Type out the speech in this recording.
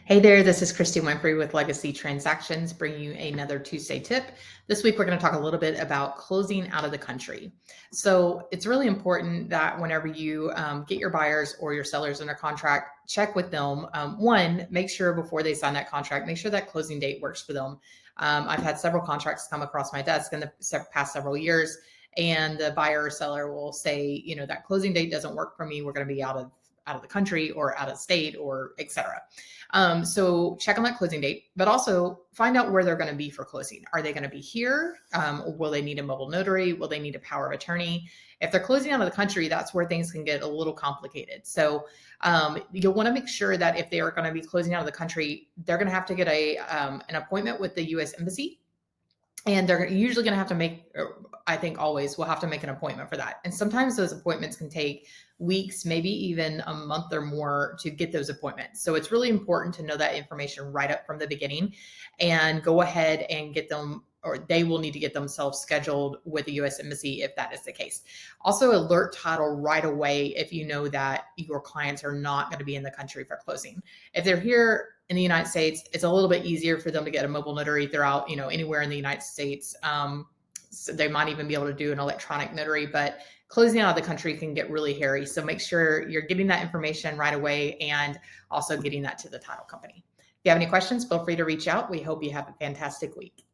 Hey there, this is Christy Winfrey with Legacy Transactions, bringing you another Tuesday tip. This week, we're going to talk a little bit about closing out of the country. So, it's really important that whenever you get your buyers or your sellers under contract, check with them. One, make sure before they sign that contract, make sure that closing date works for them. I've had several contracts come across my desk in the past several years, and the buyer or seller will say, that closing date doesn't work for me. We're going to be out of the country or out of state or etc. So check on that closing date, but also find out where they're going to be for closing. Are they going to be here? Or will they need a mobile notary? Will they need a power of attorney? If they're closing out of the country, that's where things can get a little complicated. So you'll want to make sure that if they are going to be closing out of the country, they're going to have to get an appointment with the U.S. Embassy. And they're usually going to have to make, I think always will have to make an appointment for that. And sometimes those appointments can take weeks, maybe even a month or more to get those appointments. So it's really important to know that information right up from the beginning and go ahead and get them, or they will need to get themselves scheduled with the U.S. Embassy if that is the case. Also, alert title right away if you know that your clients are not going to be in the country for closing. If they're here in the United States, it's a little bit easier for them to get a mobile notary throughout, anywhere in the United States. So they might even be able to do an electronic notary, but closing out of the country can get really hairy. So make sure you're getting that information right away and also getting that to the title company. If you have any questions, feel free to reach out. We hope you have a fantastic week.